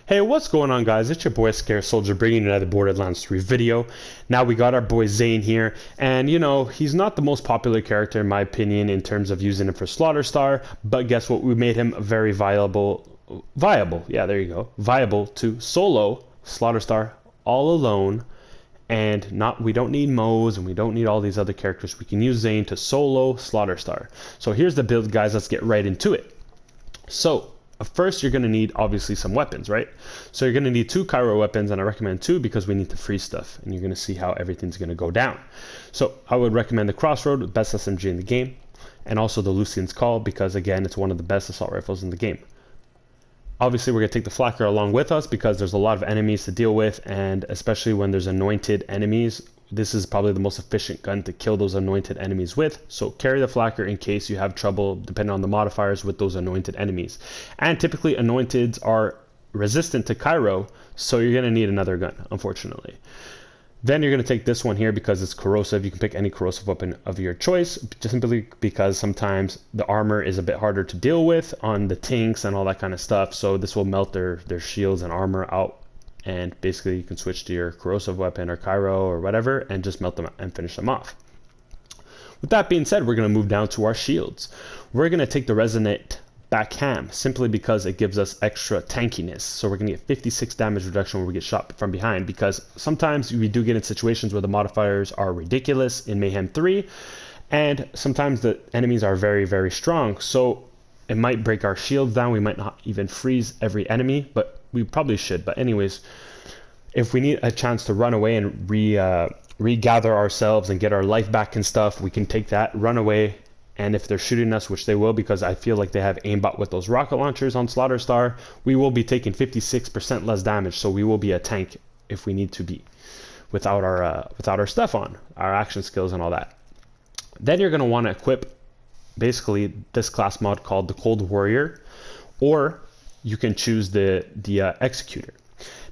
Hey, what's going on, guys? It's your boy Scare Soldier bringing you another Borderlands 3 video. Now we got our boy Zane here, and he's not the most popular character in my opinion in terms of using him for Slaughter Star, but guess what? We made him very viable, yeah, there you go, viable to solo Slaughter Star all alone, and we don't need Moze and we don't need all these other characters. We can use Zane to solo Slaughter Star. So here's the build, guys. Let's get right into it. So first, you're going to need obviously some weapons, right? So you're going to need 2 Cairo weapons, and I recommend 2 because we need to freeze stuff, and you're going to see how everything's going to go down. So I would recommend the Crossroad, best SMG in the game, and also the Lucian's Call because again, it's one of the best assault rifles in the game. Obviously, we're going to take the Flakka along with us because there's a lot of enemies to deal with, and especially when there's anointed enemies, this is probably the most efficient gun to kill those anointed enemies with. So carry the Flakka in case you have trouble, depending on the modifiers, with those anointed enemies. And typically anointeds are resistant to Cairo, so you're going to need another gun, unfortunately. Then you're going to take this one here because it's corrosive. You can pick any corrosive weapon of your choice, just simply because sometimes the armor is a bit harder to deal with on the tanks and all that kind of stuff. So this will melt their shields and armor out. And basically you can switch to your corrosive weapon or Cairo or whatever and just melt them and finish them off. With that being said, we're going to move down to our shields. We're going to take the Resonate Backham simply because it gives us extra tankiness. So we're going to get 56 damage reduction when we get shot from behind, because sometimes we do get in situations where the modifiers are ridiculous in Mayhem 3, and sometimes the enemies are very, very strong. So it might break our shields down. We might not even freeze every enemy, but we probably should. But anyways, if we need a chance to run away and regather ourselves and get our life back and stuff, we can take that, run away, and if they're shooting us, which they will because I feel like they have aimbot with those rocket launchers on Slaughter Star, we will be taking 56% less damage, so we will be a tank if we need to be without our stuff on, our action skills and all that. Then you're going to want to equip basically this class mod called the Cold Warrior, or you can choose the Executor.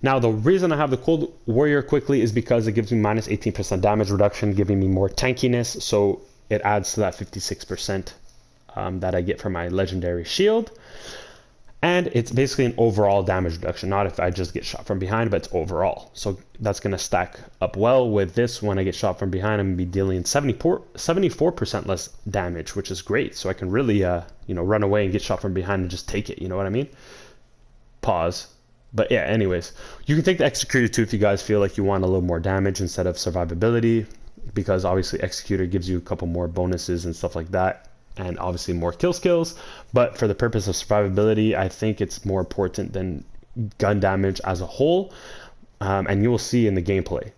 Now, the reason I have the Cold Warrior quickly is because it gives me minus 18% damage reduction, giving me more tankiness, so it adds to that 56% that I get from my legendary shield. And it's basically an overall damage reduction, not if I just get shot from behind, but it's overall. So that's going to stack up well with this. When I get shot from behind, I'm going to be dealing 74% less damage, which is great. So I can really, run away and get shot from behind and just take it. You know what I mean? Pause. But yeah, anyways, you can take the Executor too if you guys feel like you want a little more damage instead of survivability, because obviously Executor gives you a couple more bonuses and stuff like that, and obviously more kill skills. But for the purpose of survivability, I think it's more important than gun damage as a whole, and you will see in the gameplay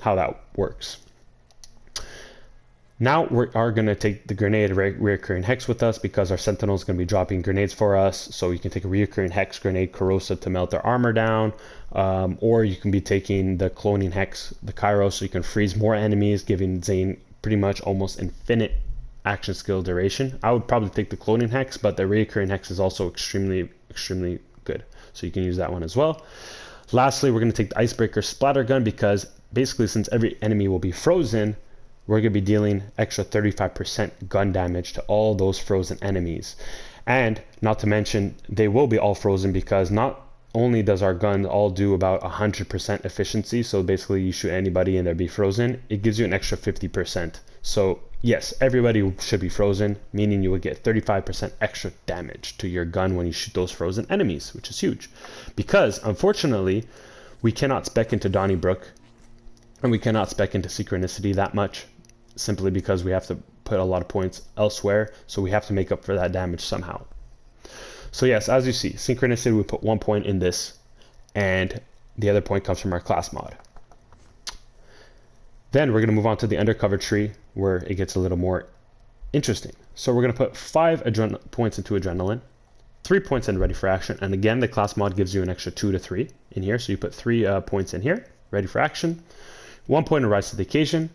how that works. Now we are going to take the grenade reoccurring hex with us because our sentinel is going to be dropping grenades for us. So you can take a reoccurring hex grenade corrosive to melt their armor down, or you can be taking the cloning hex, the Cairo, so you can freeze more enemies, giving Zane pretty much almost infinite action skill duration. I would probably take the cloning hex, but the reoccurring hex is also extremely good, so you can use that one as well. Lastly, we're going to take the Icebreaker Splatter Gun because basically since every enemy will be frozen, we're going to be dealing extra 35% gun damage to all those frozen enemies. And not to mention, they will be all frozen because not only does our gun all do about 100% efficiency, so basically you shoot anybody and they'll be frozen, it gives you an extra 50%. So yes, everybody should be frozen, meaning you would get 35% extra damage to your gun when you shoot those frozen enemies, which is huge. Because unfortunately, we cannot spec into Donnybrook, and we cannot spec into Synchronicity that much, simply because we have to put a lot of points elsewhere, so we have to make up for that damage somehow. So yes, as you see, Synchronicity, we put 1 point in this, and the other point comes from our class mod. Then we're going to move on to the Undercover Tree, where it gets a little more interesting. So we're going to put 5 points into Adrenaline, 3 points in Ready for Action, and again, the class mod gives you an extra 2 to 3 in here, so you put 3 points in here, Ready for Action, 1 point in Rise to the Occasion,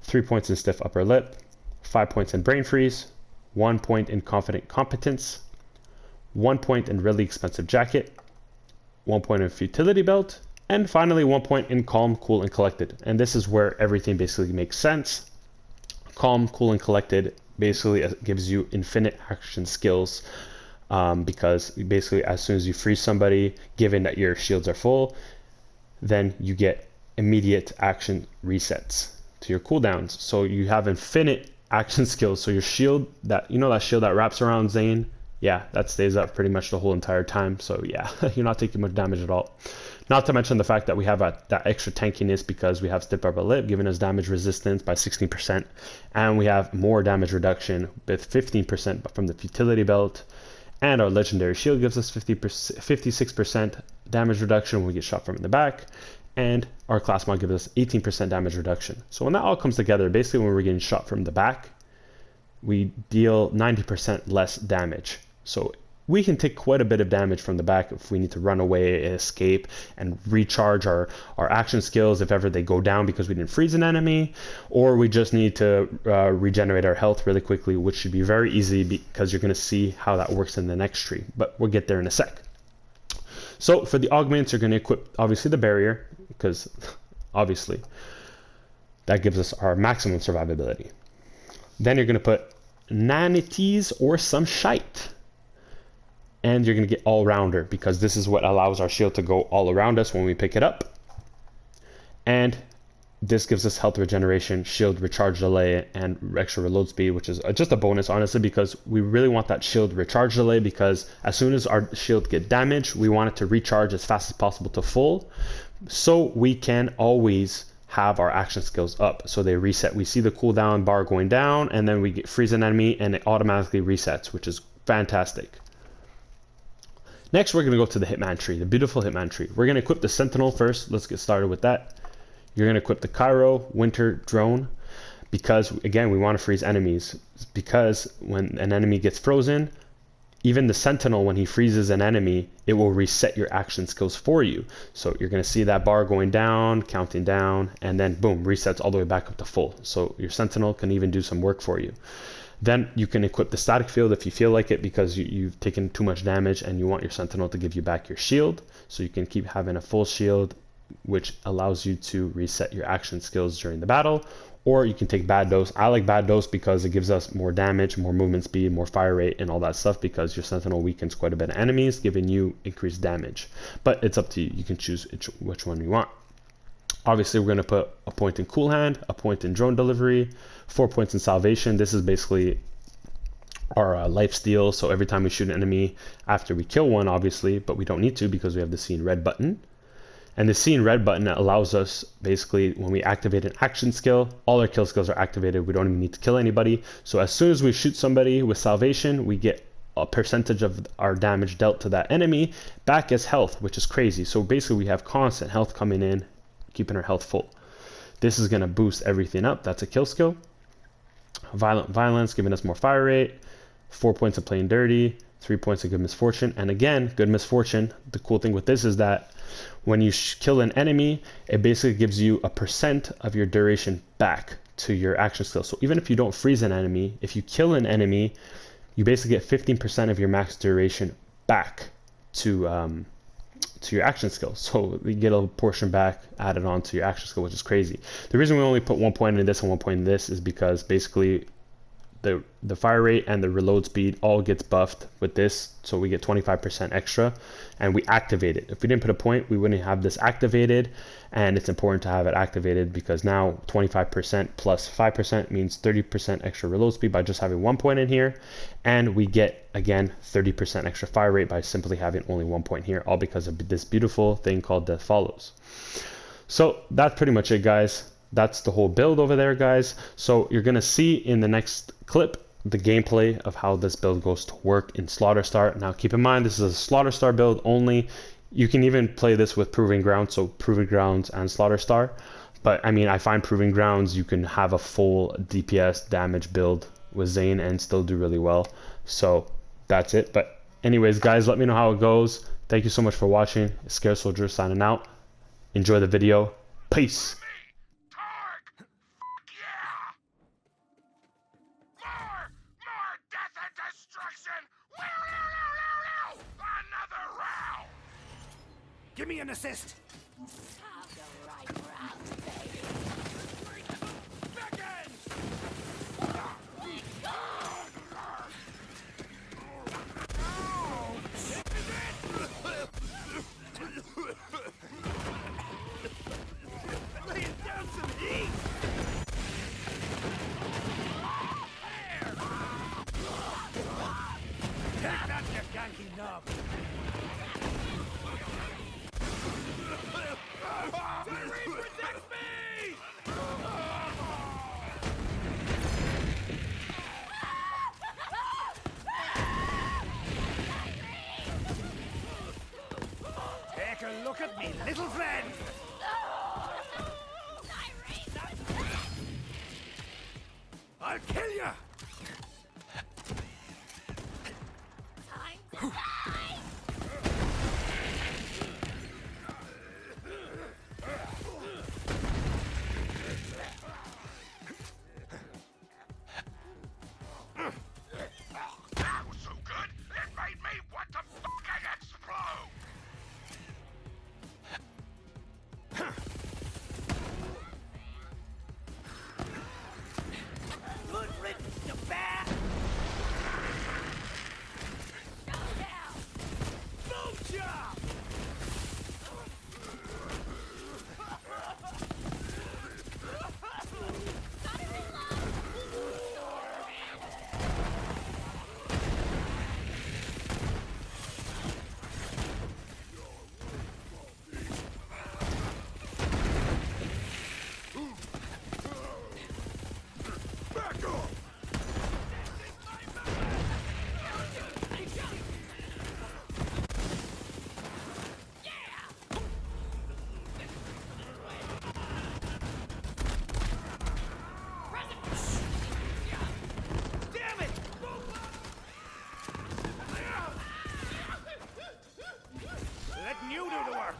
3 points in Stiff Upper Lip, 5 points in Brain Freeze, 1 point in Confident Competence, 1 point in Really Expensive Jacket, 1 point in Futility Belt, and finally 1 point in Calm, Cool, and Collected. And this is where everything basically makes sense. Calm, Cool, and Collected basically gives you infinite action skills because basically as soon as you freeze somebody, given that your shields are full, then you get immediate action resets to your cooldowns. So you have infinite action skills. So your shield, that that shield that wraps around Zane, yeah, that stays up pretty much the whole entire time. So yeah, you're not taking much damage at all. Not to mention the fact that we have that extra tankiness because we have Stip Upper Lip giving us damage resistance by 16%, and we have more damage reduction with 15% from the futility belt, and our legendary shield gives us 56% damage reduction when we get shot from in the back, and our class mod gives us 18% damage reduction. So when that all comes together, basically when we're getting shot from the back, we deal 90% less damage. So we can take quite a bit of damage from the back if we need to run away, escape, and recharge our action skills if ever they go down because we didn't freeze an enemy, or we just need to regenerate our health really quickly, which should be very easy because you're going to see how that works in the next tree, but we'll get there in a sec. So for the augments, you're going to equip obviously the barrier, because obviously that gives us our maximum survivability. Then you're going to put nanities or some shite. And you're going to get all-rounder because this is what allows our shield to go all around us when we pick it up. And this gives us health regeneration, shield recharge delay, and extra reload speed, which is just a bonus, honestly, because we really want that shield recharge delay, because as soon as our shield get damaged, we want it to recharge as fast as possible to full, so we can always have our action skills up, so they reset. We see the cooldown bar going down, and then we freeze an enemy, and it automatically resets, which is fantastic. Next, we're going to go to the Hitman Tree, the beautiful Hitman Tree. We're going to equip the Sentinel first. Let's get started with that. You're going to equip the Cairo Winter Drone because, again, we want to freeze enemies. Because when an enemy gets frozen, even the Sentinel, when he freezes an enemy, it will reset your action skills for you. So you're going to see that bar going down, counting down, and then boom, resets all the way back up to full. So your Sentinel can even do some work for you. Then you can equip the static field if you feel like it, because you've taken too much damage and you want your Sentinel to give you back your shield. So you can keep having a full shield, which allows you to reset your action skills during the battle. Or you can take Bad Dose. I like Bad Dose because it gives us more damage, more movement speed, more fire rate, and all that stuff, because your Sentinel weakens quite a bit of enemies, giving you increased damage. But it's up to you. You can choose which one you want. Obviously, we're going to put a point in Cool Hand, a point in Drone Delivery, 4 points in Salvation. This is basically our life steal. So every time we shoot an enemy after we kill one, obviously, but we don't need to because we have the See in Red button. And the See in Red button allows us, basically, when we activate an action skill, all our kill skills are activated. We don't even need to kill anybody. So as soon as we shoot somebody with Salvation, we get a percentage of our damage dealt to that enemy back as health, which is crazy. So basically, we have constant health coming in, keeping our health full. This is going to boost everything up. That's a kill skill. Violent Violence, giving us more fire rate. 4 points of Playing Dirty. 3 points of Good Misfortune. And again, Good Misfortune, the cool thing with this is that when you kill an enemy, it basically gives you a percent of your duration back to your action skill. So even if you don't freeze an enemy, if you kill an enemy, you basically get 15% of your max duration back to your action skill. So you get a portion back added on to your action skill, which is crazy. The reason we only put 1 point in this and 1 point in this is because basically the fire rate and the reload speed all gets buffed with this, so we get 25% extra, and we activate it. If we didn't put a point, we wouldn't have this activated, and it's important to have it activated because now 25% plus 5% means 30% extra reload speed by just having 1 point in here, and we get, again, 30% extra fire rate by simply having only 1 point here, all because of this beautiful thing called Death Follows. So that's pretty much it, guys. That's the whole build over there, guys. So you're going to see in the next clip the gameplay of how this build goes to work in Slaughterstar. Now keep in mind, this is a Slaughterstar build only. You can even play this with Proving Grounds, so Proving Grounds and Slaughterstar. But I mean, I find Proving Grounds, you can have a full DPS damage build with Zane and still do really well. So that's it. But anyways, guys, let me know how it goes. Thank you so much for watching. Scared Soldier signing out. Enjoy the video. Peace. Give me an assist! a look at me, little friend. I'll kill you. Time to die! That was so good, it made me want to fucking explode! Good riddance, you bat. Go down! Boom job. Gotta reload! Back off! Damn it! Letting you do the work.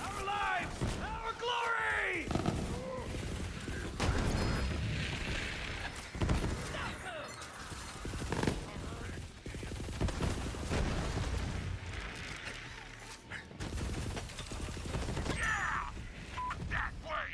Our lives, our glory. Yeah! Fuck that way!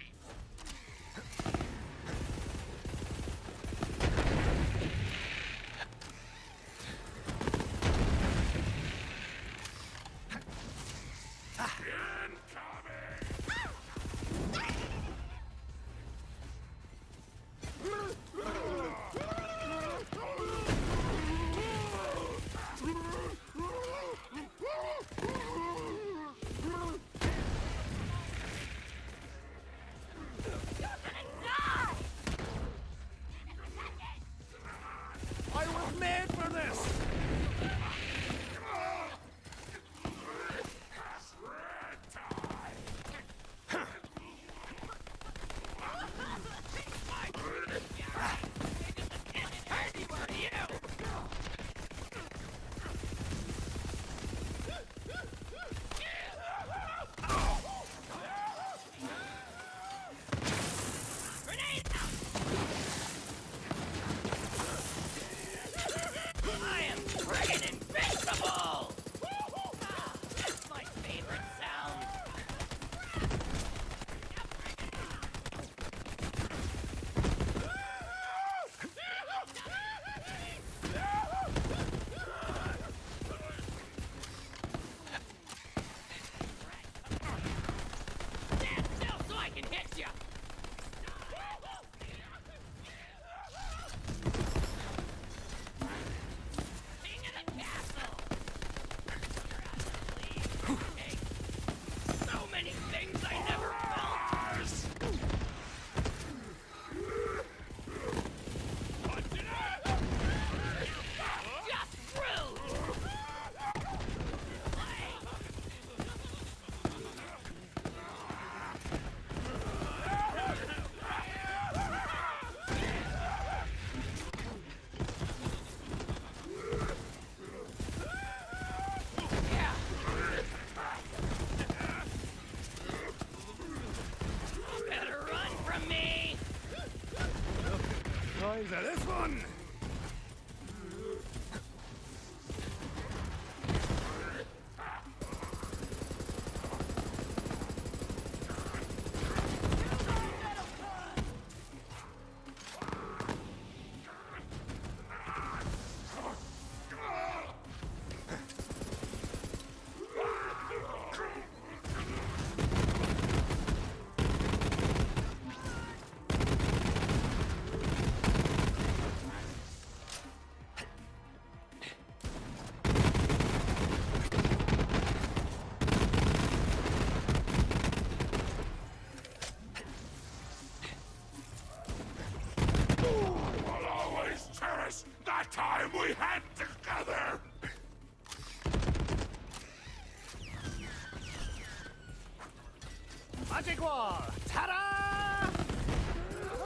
magic wall! Ta-da!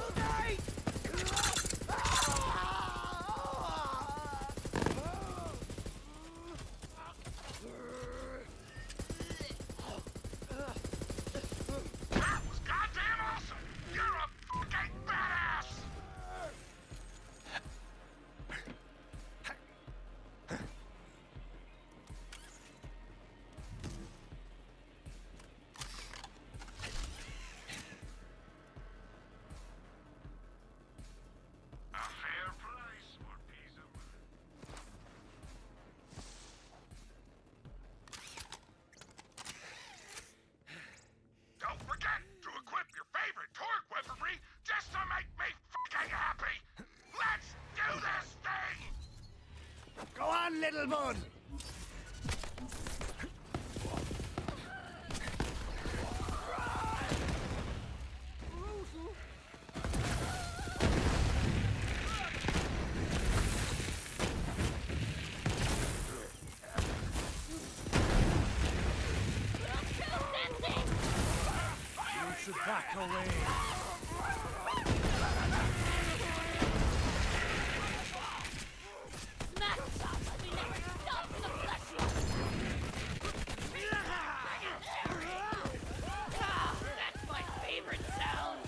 Okay! That was goddamn awesome! You're a fucking badass! A fair price for peace of mind. Don't forget to equip your favorite torque weaponry just to make me fucking happy! Let's do this thing! Go on, little bud! You should back away. Smack shot let me never stop in the flesh. That's my favorite sound.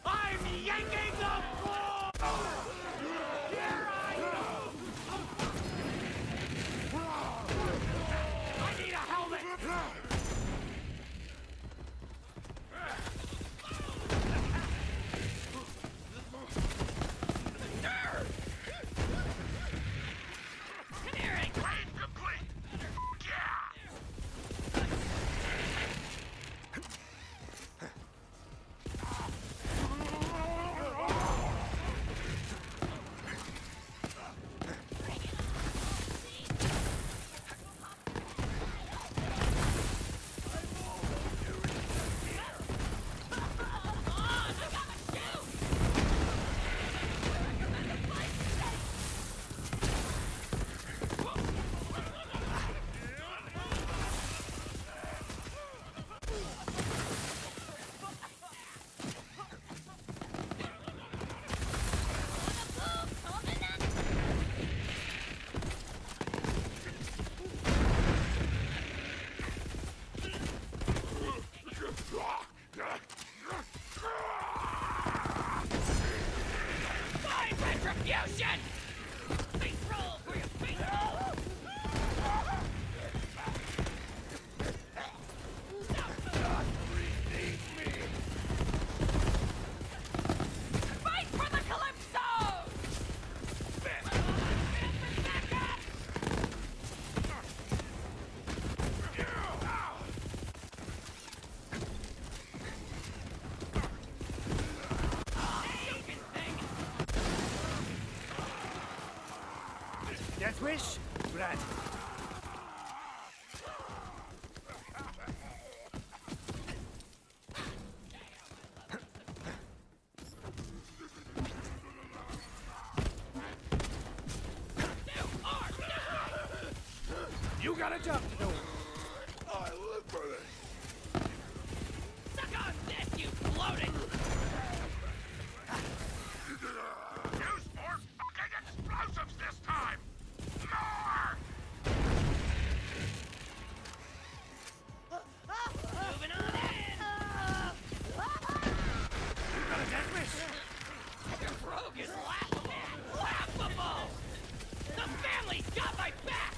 I'm yanking the floor! Here I go! I need a helmet! Raid complete! Yeah! Find retribution! Face roll for your face roll! Fight for the Calypso! Death wish? Brad. You got a job to do. I live for this! Suck on this, you bloated! Use more fucking explosives this time! More! Moving on in! You got a death wish? Your rogue is laughable! Laughable! The family's got my back!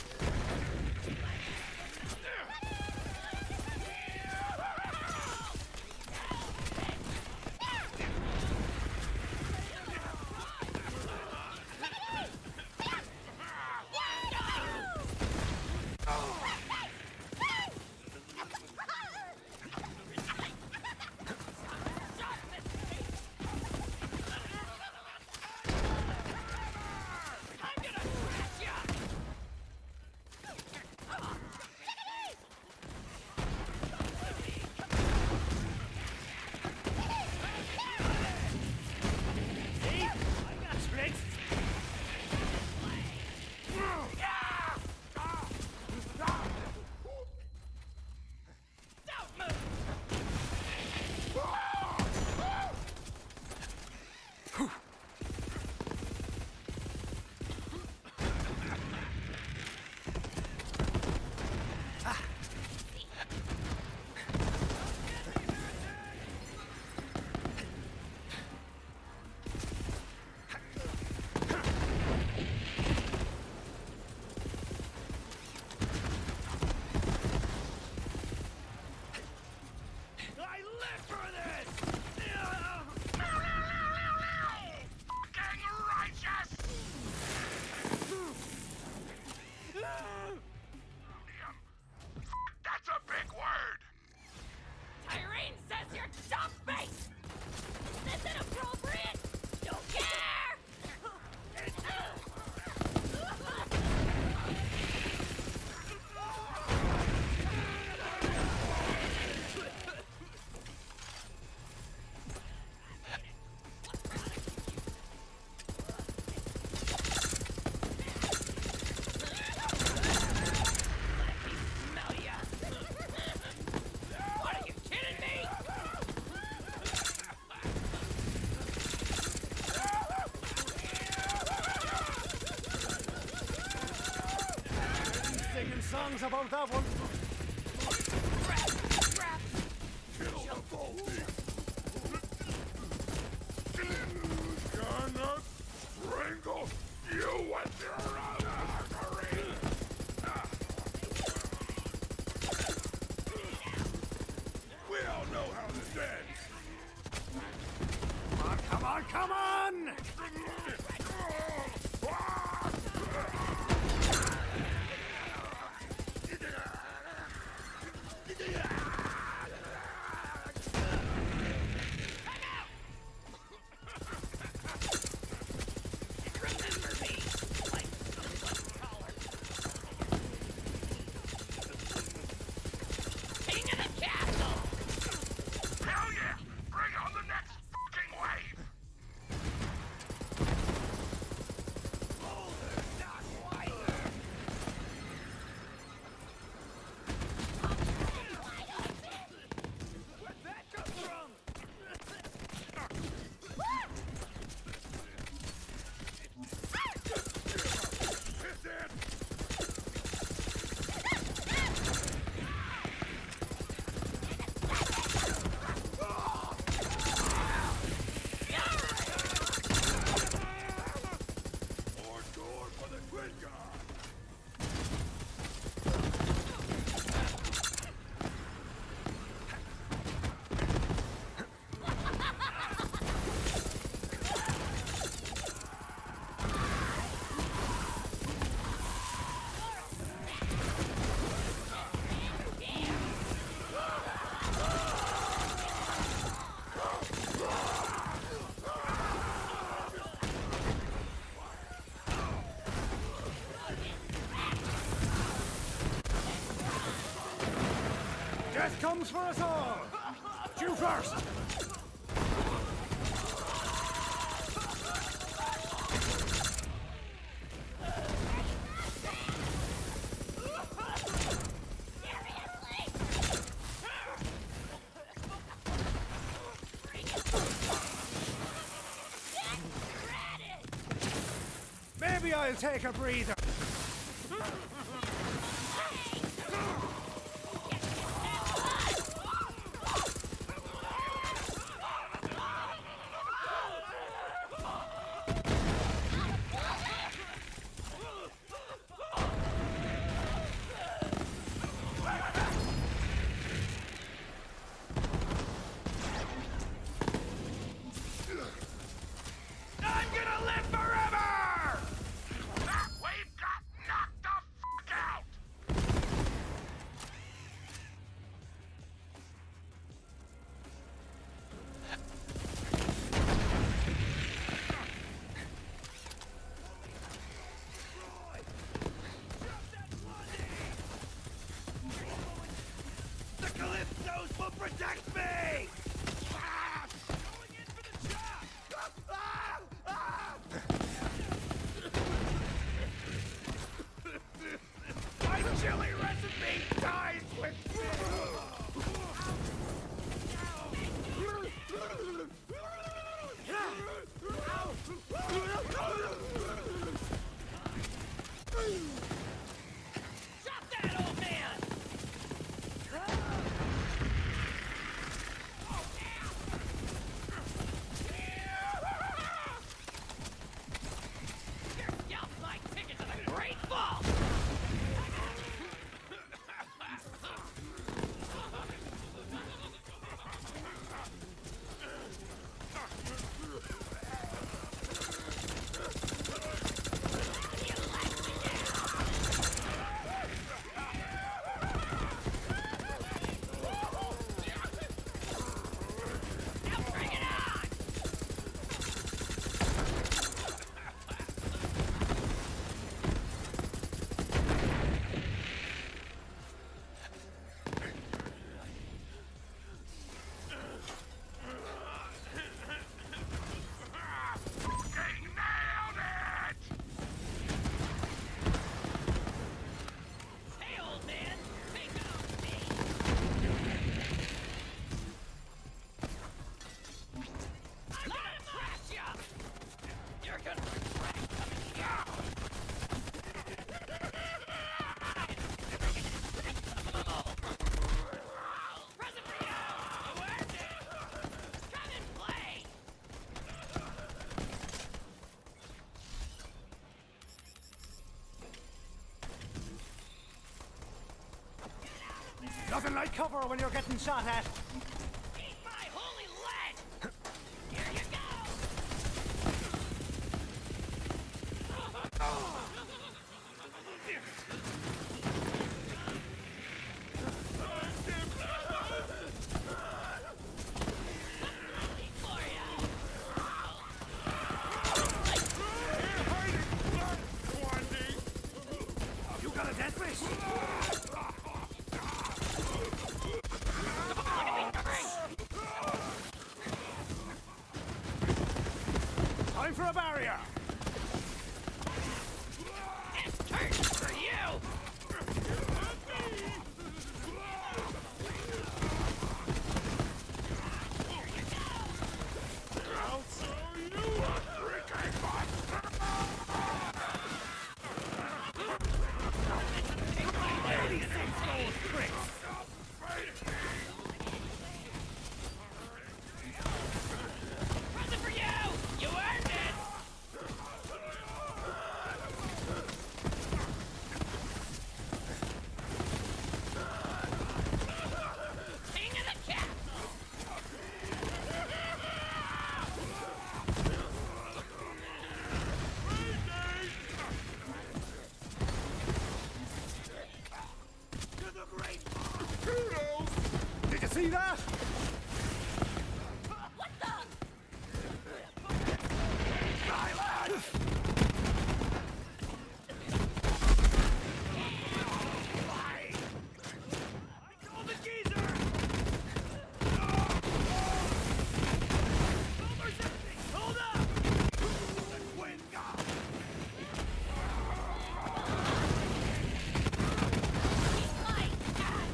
feelings about that one. Gonna strangle you with your own artery. We all know how this ends. Come on, come on! King of the castle! Hell yeah! Bring on the next fucking wave! Where'd that come from? This it! More door for the twin guy! Death comes for us all! You first! Maybe I'll take a breather. I'm gonna live forever! That wave got knocked the Nothing like cover when you're getting shot at. Eat my holy lead! Here you go! For ya! You got a death wish? Time for a barrier. This turn's for you! I'll show you a freaking monster! Present for you! You earned it! King of the castle! Did you see that? What the? Call the geezer! Hold up! The wind gone! My God!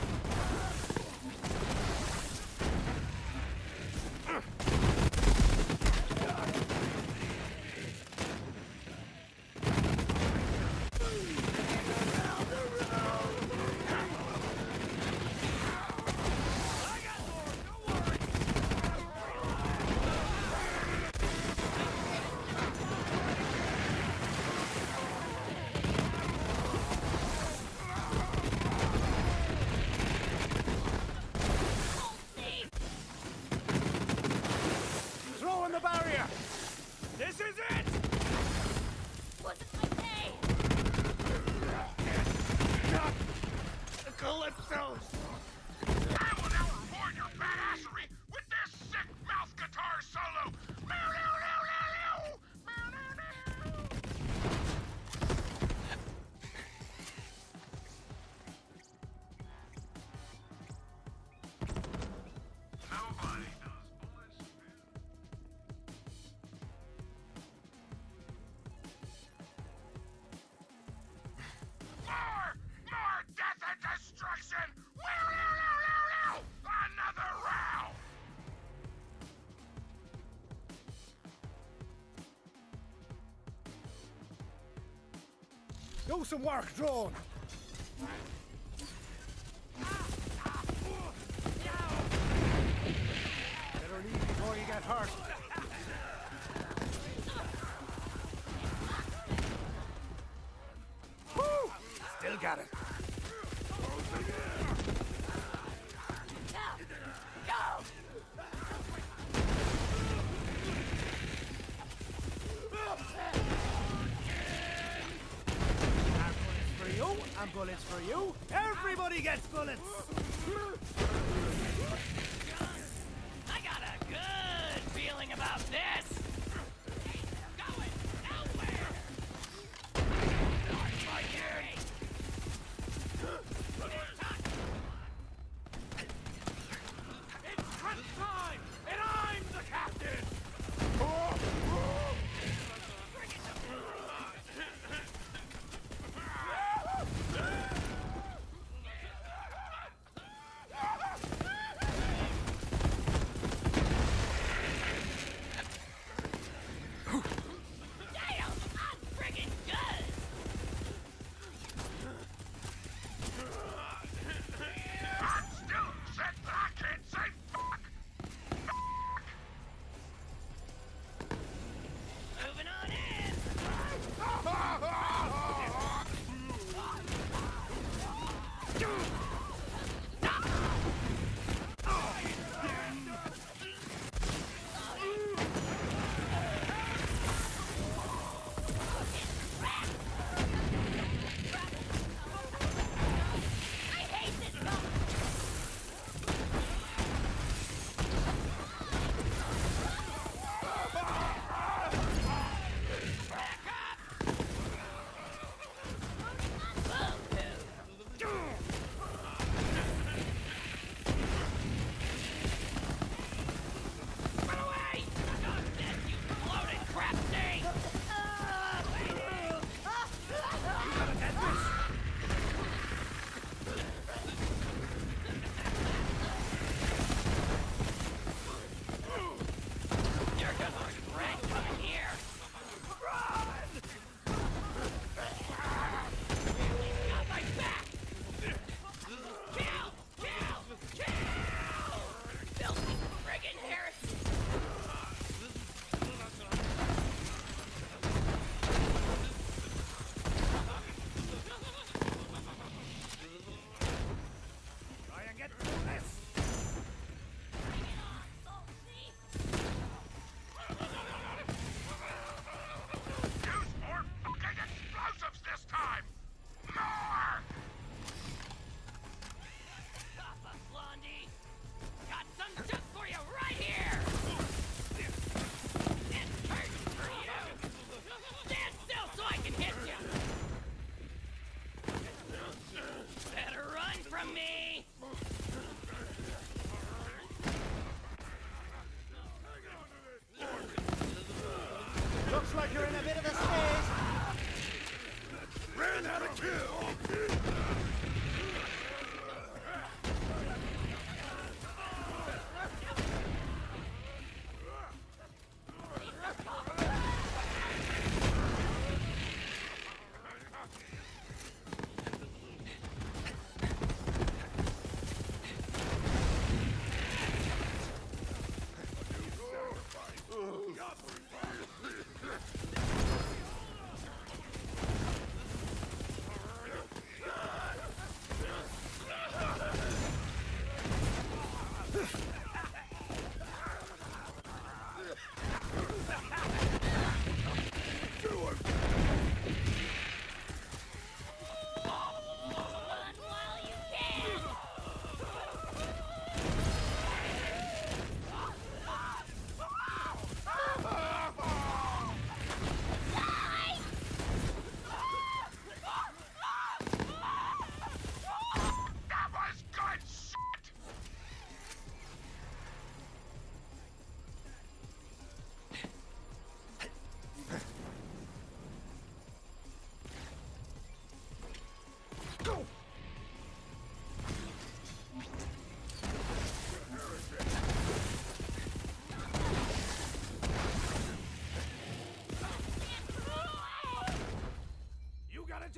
Throwing the barrier! This is it! Wasn't my day! The Calypsos! I will now reward your badassery with this sick mouth guitar solo! Meow, meow, meow, meow, meow, meow, meow, meow. Nobody knows bullets. More death and destruction! Another round! Do some work, drone! Better leave before you get hurt. Woo! Still got it. Go! For you, and bullets for you. Everybody gets bullets! I got a good feeling about this! Going nowhere! Not my game! It's crunch time, and I'm the captain!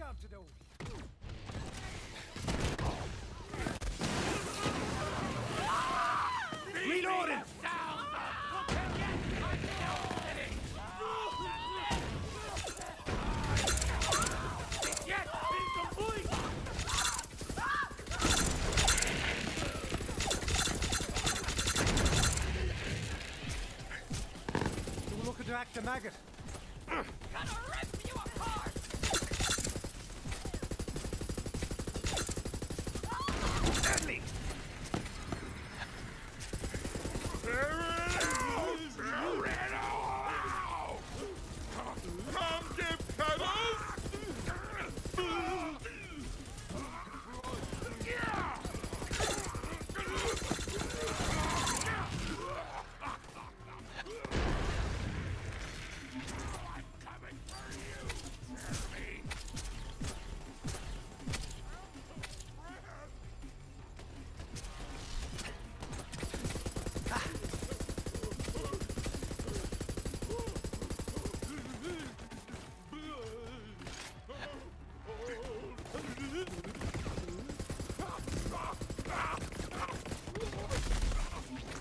job to do. Reloading! Don't look at the act, the maggot. Gonna rip you apart! Deadly! Come give pedals! I'm coming for you, Jeremy!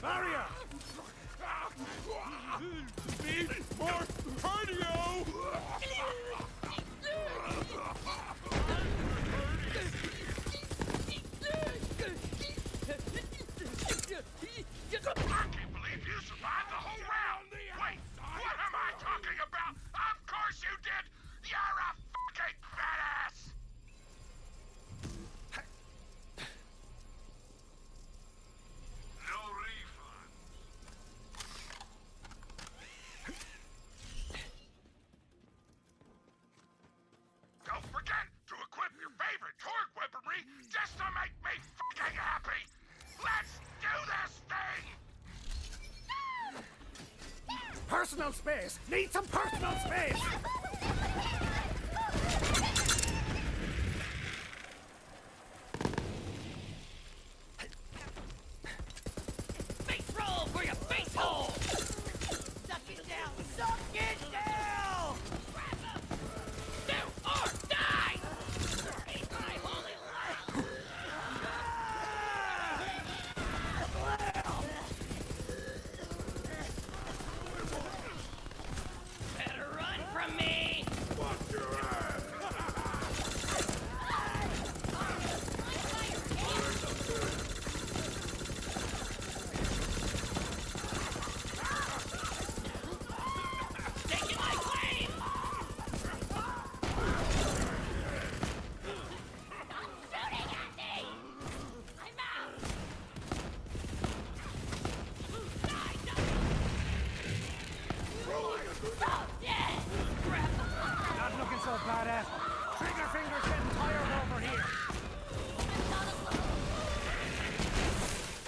Barrier! Need more cardio! I can't believe you survived the whole round! Wait, what am I talking about? Of course you did! You're a fucking badass! No refund. Don't forget to equip your favorite torque weaponry just to make me fucking happy! Let's do this thing! Personal space! Need some personal space! Face roll for your face hole! Suck it down! Suck it down! Grab him! Do or die! Eat my holy Better run from me! Fuck your ass! Taking my flame! Stop shooting at me! I'm out! Die, die! Oh, yeah! Crap! Not looking so badass. Trigger finger's getting tired over here.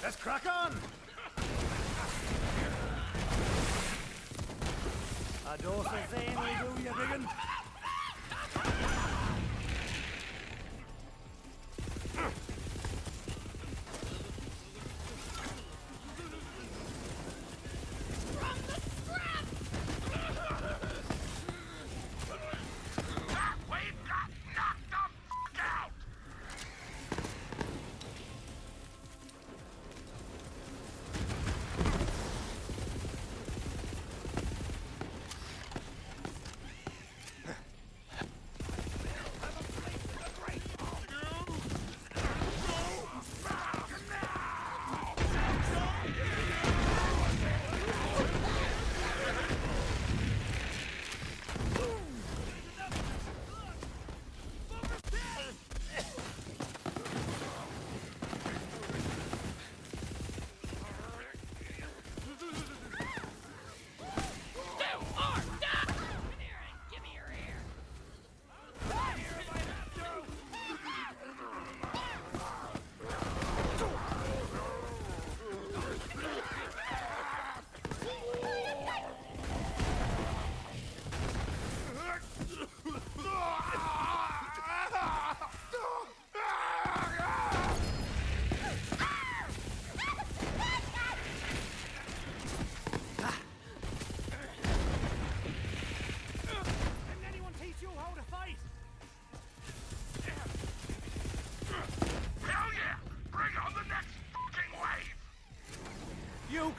Let's crack on! A dose of Zane will do you, biggin'. From the scrap! That wave got knocked the fuck out!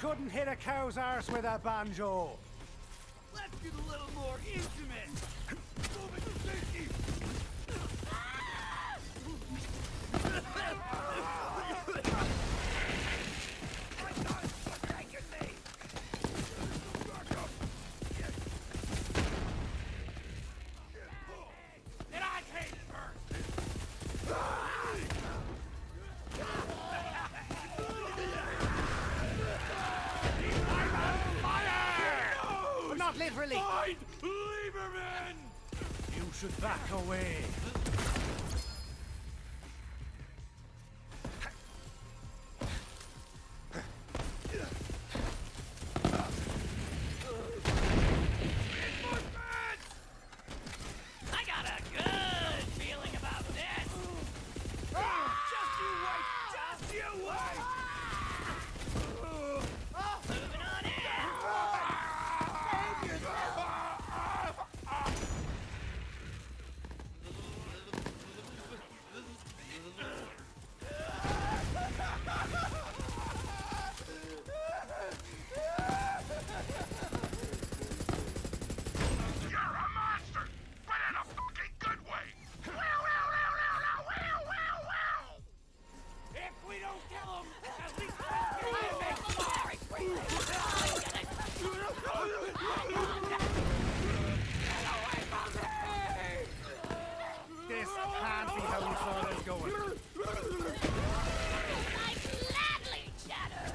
couldn't hit a cow's arse with a banjo. Let's get a little more intimate. Move it, Stinky. Then I take it first. But not literally. Find Lieberman! You should back away. I got a good feeling about this. Just you wait! Just you wait! Moving on in! Save yourself! You're a monster, but in a fucking good way. If we don't kill him, at least we'll get This can't be how we saw this going. I gladly chatter!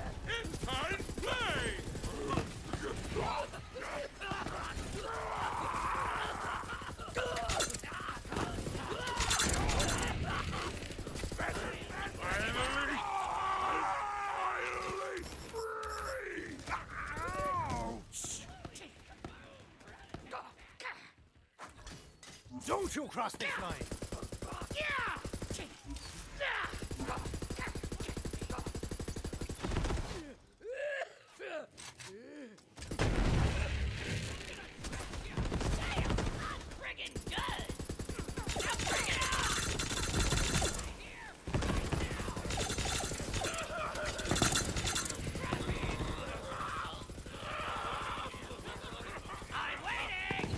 Inside play! Finally free! Ouch! Don't you cross this line! Friggin' good! Now bring it on! I'm waiting!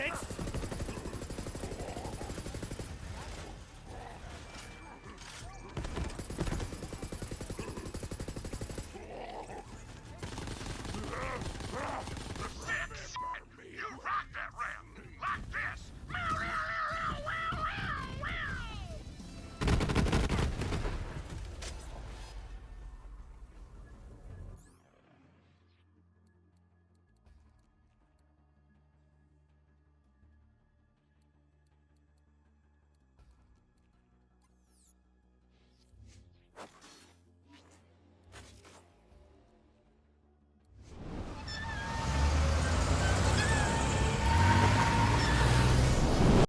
it!